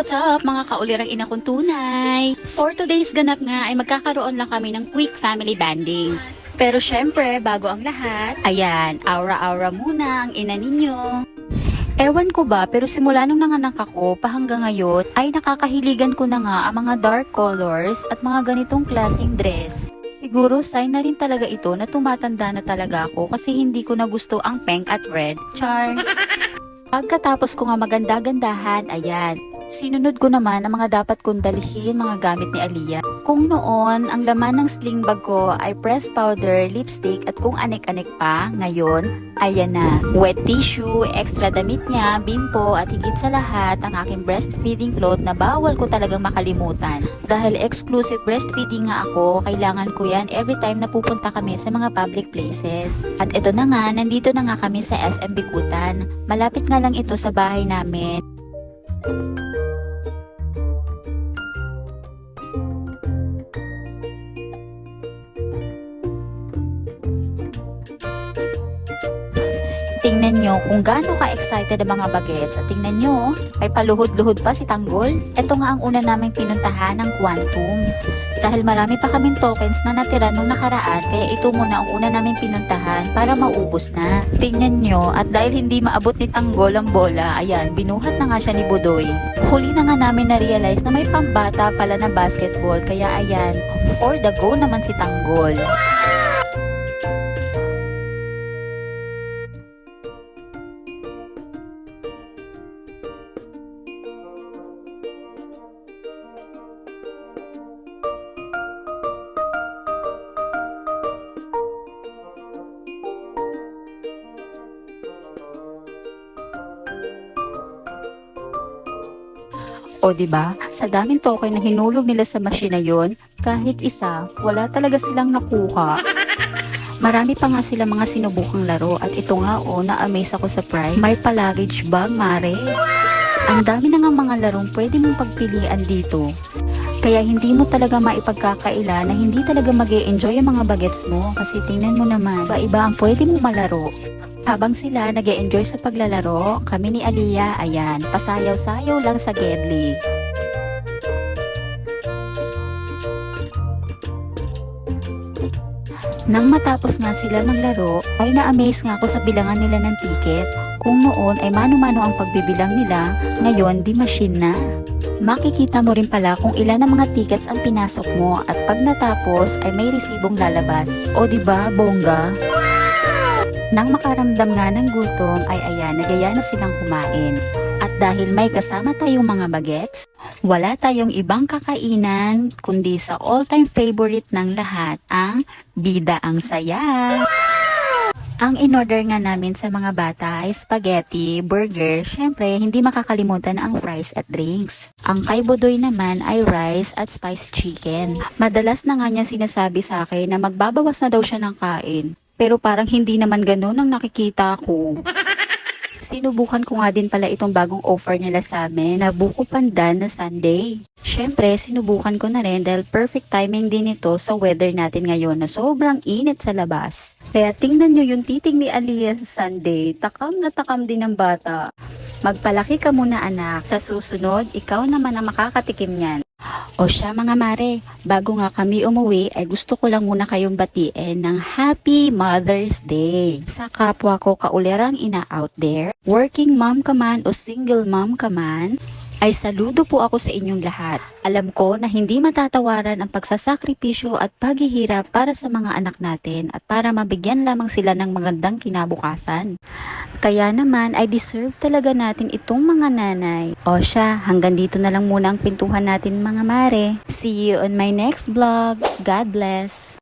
What's up mga kaulirang ina kong tunay? For today's ganap nga ay magkakaroon lang kami ng quick family banding. Pero syempre, bago ang lahat, ayan, aura-aura muna ang ina ninyo. Ewan ko ba, pero simula nung nanganak ako, pa hanggang ngayon, ay nakakahiligan ko na nga ang mga dark colors at mga ganitong klaseng dress. Siguro sign na rin talaga ito na tumatanda na talaga ako kasi hindi ko na gusto ang pink at red. Char! Pagkatapos ko nga maganda-gandahan, ayan, sinunod ko naman ang mga dapat kong dalhin mga gamit ni Aliyah. Kung noon, ang laman ng sling bag ko ay pressed powder, lipstick at kung anek-anek pa, ngayon, ayan na. Wet tissue, extra damit niya, bimpo at higit sa lahat ang aking breastfeeding cloth na bawal ko talagang makalimutan. Dahil exclusive breastfeeding nga ako, kailangan ko yan every time na pupunta kami sa mga public places. At ito na nga, nandito na nga kami sa SM Bikutan. Malapit nga lang ito sa bahay namin. Tingnan nyo kung gaano ka-excited ang mga bagets. At tingnan nyo, ay paluhod-luhod pa si Tanggol. Ito nga ang una naming pinuntahan ng Quantum. Dahil marami pa kaming tokens na natira nung nakaraan, kaya ito muna ang una naming pinuntahan para maubos na. Tingnan nyo, at dahil hindi maabot ni Tanggol ang bola, ayan, binuhat na nga siya ni Budoy. Huli na nga namin na-realize na may pambata pala na basketball, kaya ayan, for the go naman si Tanggol. O diba, sa daming token na hinulog nila sa machine na yun, kahit isa, wala talaga silang nakuha. Marami pa nga sila mga sinubukang laro at ito nga na-amaze ako sa price. May pa-luggage bag, mare. Ang dami na nga mga larong pwede mong pagpilian dito. Kaya hindi mo talaga maipagkakaila na hindi talaga mag-e-enjoy ang mga bagets mo kasi tingnan mo naman, iba-iba ang pwede mong malaro. Habang sila nag-e-enjoy sa paglalaro, kami ni Aliyah, ayan, pasayaw-sayaw lang sa Gedli. Nang matapos nga sila maglaro, ay na-amaze nga ako sa bilangan nila ng ticket. Kung noon ay mano-mano ang pagbibilang nila, ngayon di machine na. Makikita mo rin pala kung ilan ang mga tickets ang pinasok mo at pag natapos ay may resibong lalabas. O diba, bongga? Nang makaramdam nga ng gutom ay ayan, nagaya na silang kumain. At dahil may kasama tayong mga bagets, wala tayong ibang kakainan kundi sa all-time favorite ng lahat, ang Bida ang Saya. Ang in-order nga namin sa mga bata ay spaghetti, burger, syempre hindi makakalimutan ang fries at drinks. Ang kay Budoy naman ay rice at spicy chicken. Madalas na nga niya sinasabi sa akin na magbabawas na daw siya ng kain. Pero parang hindi naman ganun ang nakikita ko. Sinubukan ko nga din pala itong bagong offer nila sa amin na buko pandan na sundae. Syempre, sinubukan ko na rin dahil perfect timing din ito sa weather natin ngayon na sobrang init sa labas. Kaya tingnan nyo yung titig ni Aliyah sa sundae, takam na takam din ng bata. Magpalaki ka muna anak, sa susunod, ikaw naman ang makakatikim niyan. O siya mga mare, bago nga kami umuwi ay gusto ko lang muna kayong batiin ng Happy Mother's Day. Sa kapwa ko kaulirang ina out there, working mom ka man o single mom ka man, ay saludo po ako sa inyong lahat. Alam ko na hindi matatawaran ang pagsasakripisyo at paghihirap para sa mga anak natin at para mabigyan lamang sila ng magandang kinabukasan. Kaya naman ay deserve talaga natin itong mga nanay. O siya, hanggang dito na lang muna ang pintuhan natin mga mare. See you on my next vlog. God bless.